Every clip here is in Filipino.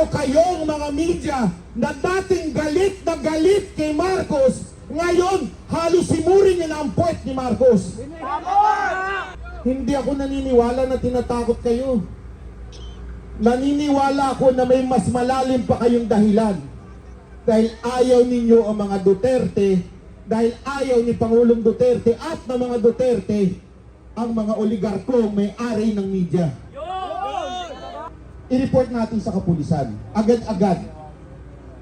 Pero kayong mga media na dating galit na galit kay Marcos, ngayon halos simurin niyo na ang puwet ni Marcos. Hindi ako naniniwala na tinatakot kayo. Naniniwala ako na may mas malalim pa kayong dahilan. Dahil ayaw ninyo ang mga Duterte, dahil ayaw ni Pangulong Duterte at ng mga Duterte ang mga oligarkong may-ari ng media. I-report natin sa kapulisan, agad-agad.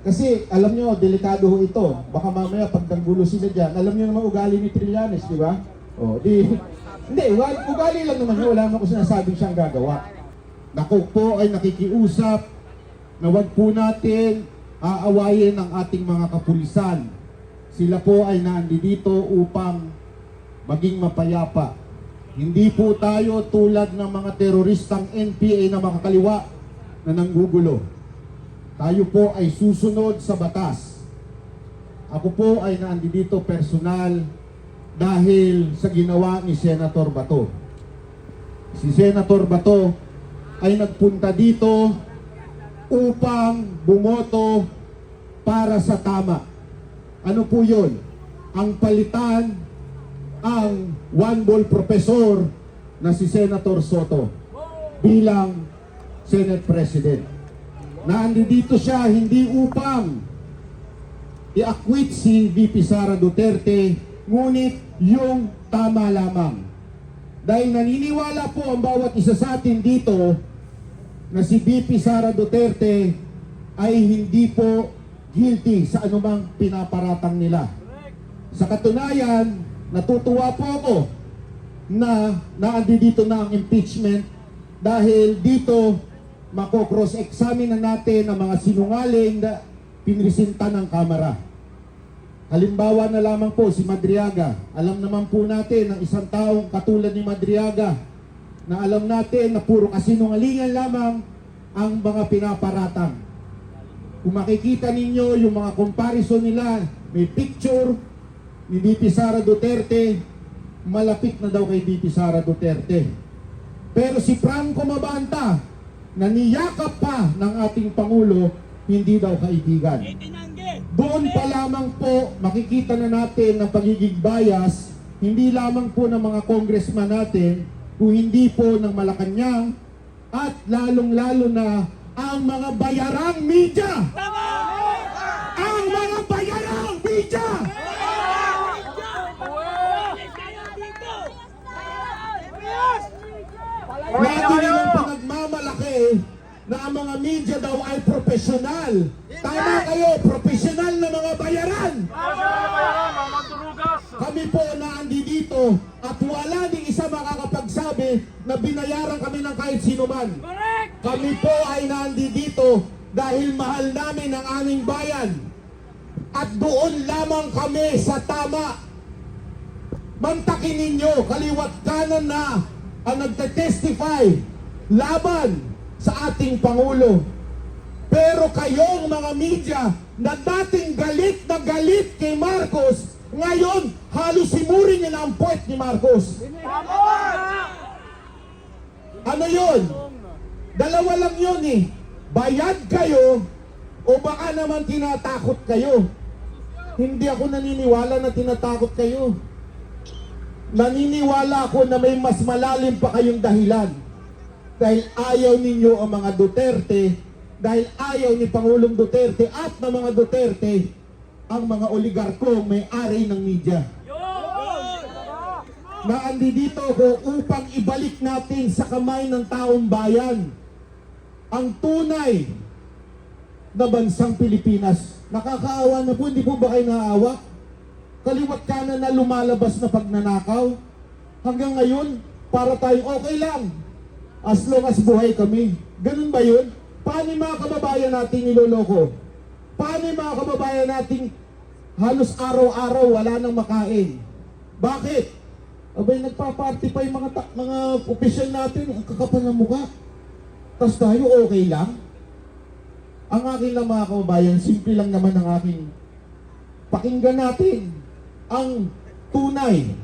Kasi alam nyo, delikado ho ito. Baka mamaya pag nanggulo sila dyan, alam nyo naman ugali ni Trillanes, di ba? Hindi, ugali lang naman yun. Wala naman ko sinasabing siyang gagawa. Naku po ay nakikiusap na wag po natin aawayin ang ating mga kapulisan. Sila po ay naandito upang maging mapayapa. Hindi po tayo tulad ng mga teroristang NPA na makakaliwa na nanggugulo. Tayo po ay susunod sa batas. Ako po ay naandito personal dahil sa ginawa ni Senator Bato. Si Senator Bato ay nagpunta dito upang bumoto para sa tama. Ano po yun? Ang palitan ang one-ball professor na si Senator Soto bilang Senate President. Naandito siya hindi upang i-acquit si VP Sara Duterte, ngunit yung tama lamang. Dahil naniniwala po ang bawat isa sa atin dito na si VP Sara Duterte ay hindi po guilty sa anumang pinaparatang nila. Sa katunayan, natutuwa po ako na naandito na ang impeachment dahil dito mako-cross-examine na natin ang mga sinungaling na pinresinta ng Kamara. Halimbawa na lamang po si Madriaga. Alam naman po natin ang isang taong katulad ni Madriaga na alam natin na puro kasinungalingan lamang ang mga pinaparatang. Kung makikita ninyo yung mga comparison nila, may picture ni VP Sara Duterte, malapit na daw kay VP Sara Duterte. Pero si Franco Mabanta, na niyakap pa ng ating Pangulo, hindi daw kaibigan. Doon pa lamang po makikita na natin ang pagiging bias, hindi lamang po ng mga congressman natin, kung hindi po ng Malacanang, at lalong-lalo na ang mga bayarang media! Ang mga bayarang media! Lagi nilang pinagmamalaki na ang mga media daw ay profesional. Tama kayo, profesional na mga bayaran. Kami po naandi dito at wala ding isa makakapagsabi na binayaran kami ng kahit sino man. Kami po ay naandi dito dahil mahal namin ang aming bayan. At doon lamang kami sa tama. Mantakin ninyo, kaliwat kanan na ang nagte-testify laban sa ating Pangulo. Pero kayong mga media na dating galit na galit kay Marcos, ngayon halos simurin niyo na ang puwet ni Marcos. Ano yun? Dalawa lang yun eh. Bayad kayo o baka naman tinatakot kayo. Hindi ako naniniwala na tinatakot kayo. Naniniwala ako na may mas malalim pa kayong dahilan. Dahil ayaw ninyo ang mga Duterte, dahil ayaw ni Pangulong Duterte at ng mga Duterte ang mga oligarkong may-ari ng media. Naandito ako upang ibalik natin sa kamay ng taong bayan ang tunay na bansang Pilipinas. Nakakaawa na po, hindi po ba kayo naaawa? Kaliwat kanan na lumalabas na pagnanakaw. Hanggang ngayon, para tayong okay lang. As long as buhay kami. Ganun ba yun? Paano yung mga kababayan natin niloloko? Paano yung mga kababayan natin halos araw-araw wala nang makain? Bakit? Abay, nagpa-party pa yung mga opisyal natin. Ang kakapal ng mukha. Tapos tayo okay lang? Ang akin lang mga kababayan, simple lang naman ang aking pakinggan natin ang tunay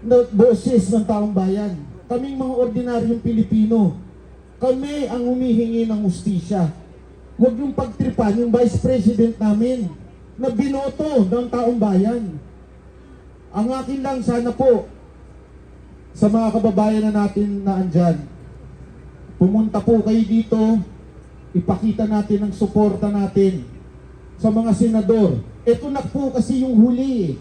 na boses ng taong bayan. Kaming mga ordinaryong Pilipino, kami ang humihingi ng hustisya. huwag yung pagtripan yung Vice President namin na binoto ng taong bayan. Ang akin lang sana po sa mga kababayan na natin na andyan, pumunta po kayo dito, ipakita natin ang suporta natin sa mga senador. Ito na po kasi yung huli.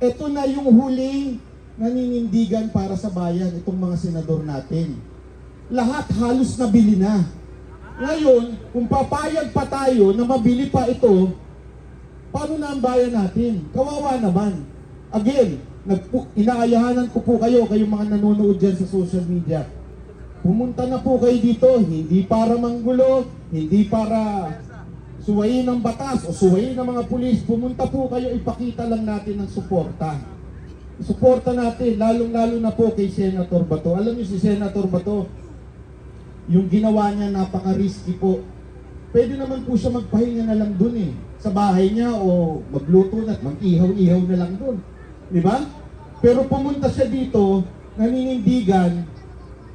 Ito na yung huling naninindigan para sa bayan, itong mga senador natin. Lahat halos nabili na. Ngayon, kung papayag pa tayo na mabili pa ito, paano na ang bayan natin? Kawawa naman. Again, inaayahanan ko po kayo, kayong mga nanonood dyan sa social media. Pumunta na po kayo dito, hindi para manggulo, hindi para suwayin ng batas o suwayin ng mga pulis. Pumunta po kayo, ipakita lang natin ng suporta. Suporta natin, lalong-lalo na po kay Senator Bato. Alam niyo si Senator Bato, yung ginawa niya napaka-risky po. Pwede naman po siya magpahinga na lang dun sa bahay niya o magluto na at mag-ihaw-ihaw na lang dun. Di ba? Pero pumunta siya dito, naninindigan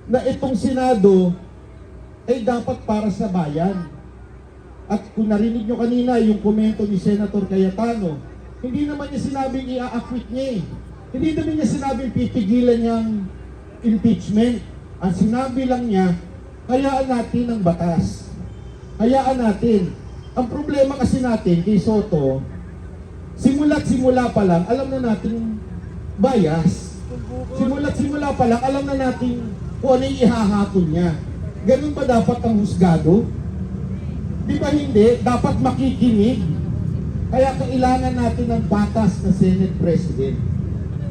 na itong Senado ay dapat para sa bayan. At kung narinig nyo kanina yung komento ni Senator Cayetano, hindi naman niya sinabing i-acquit niya Hindi naman niya sinabing pipigilan niyang impeachment. Ang sinabi lang niya, hayaan natin ang batas. Hayaan natin. Ang problema kasi natin kay Soto, simula't-simula pa lang, alam na natin bias. Simula't-simula pa lang, alam na natin kung ano yung ihahatol niya. Ganun ba dapat ang husgado? Di ba hindi? Dapat makikinig. Kaya kailangan natin ng batas na Senate President.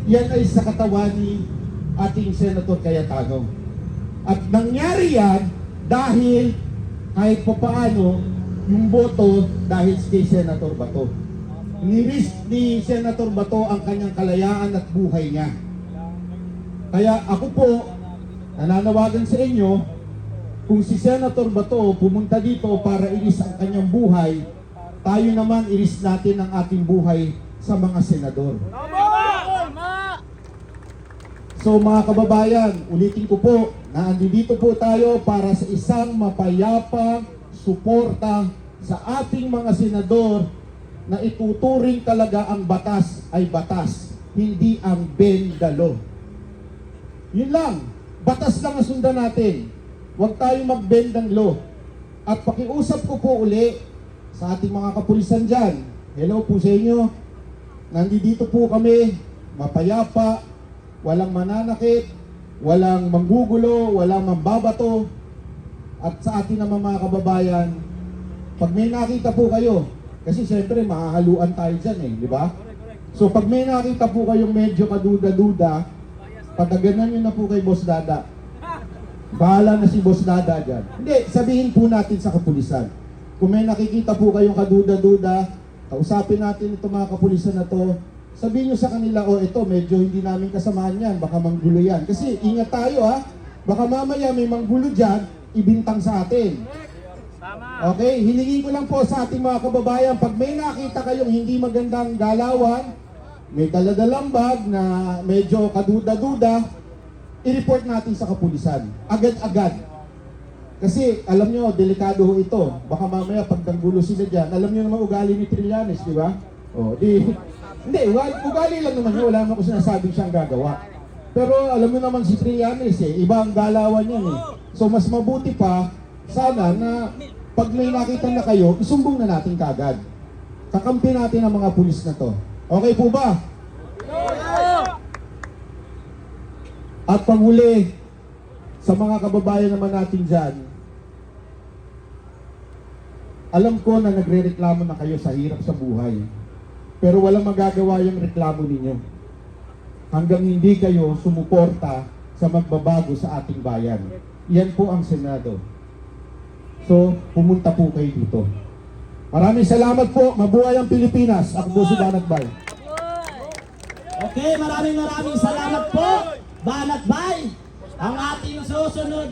Yan ay sa katawan ni ating Senator Cayetano. At nangyari yan dahil kahit pa paano yung boto dahil kay Senator Bato. Ni-risk ni Senator Bato ang kanyang kalayaan at buhay niya. Kaya ako po, nananawagan sa inyo, kung si Senator Bato pumunta dito para iris ang kanyang buhay, tayo naman iris natin ang ating buhay sa mga senador. So mga kababayan, ulitin ko po na andito po tayo para sa isang mapayapang suporta sa ating mga senador na ituturing talaga ang batas ay batas, hindi ang bend the law. Yun lang, batas lang ang sundan natin. Huwag tayong mag-bend ng law. At pakiusap ko po uli sa ating mga kapulisan dyan. Hello po sa inyo. Nandito po kami, mapayapa, walang mananakit, walang manggugulo, walang mambabato. At sa atin naman mga kababayan, pag may nakita po kayo, kasi siyempre mahahaluan tayo dyan di ba? So pag may nakita po kayong medyo kaduda-duda, pataganan nyo na po kay Boss Dada. Bahala na si Boss Dada dyan. Hindi, sabihin po natin sa kapulisan. Kung may nakikita po kayong kaduda-duda, kausapin natin itong mga kapulisan na to, sabihin nyo sa kanila, ito, medyo hindi namin kasamahan yan, baka manggulo yan. Kasi ingat tayo baka mamaya may manggulo dyan, ibintang sa atin. Okay, hilingin ko lang po sa ating mga kababayan, pag may nakita kayong hindi magandang galawan, may daladalang bag na medyo kaduda-duda, i-report natin sa kapulisan. Agad-agad. Kasi alam nyo, delikado ito. Baka mamaya pagtanggulo sila dyan, alam nyo naman ugali ni Trillanes, di ba? Hindi, ugali lang naman yun. Wala naman ko sinasabing siyang gagawa. Pero alam mo naman si Trillanes iba ang galawan yan So mas mabuti pa, sana na pag may nakita na kayo, isumbong na natin kagad. Kakampi natin ang mga pulis na to. Okay po ba? At panghuli, sa mga kababayan naman natin dyan, alam ko na nagre-reklamo na kayo sa hirap sa buhay. Pero walang magagawa yung reklamo ninyo hanggang hindi kayo sumuporta sa magbabago sa ating bayan. Yan po ang Senado. So, pumunta po kayo dito. Maraming salamat po. Mabuhay ang Pilipinas. Ako po si Banat Bay. Okay, maraming salamat po, Banat Bay. Ang ating susunod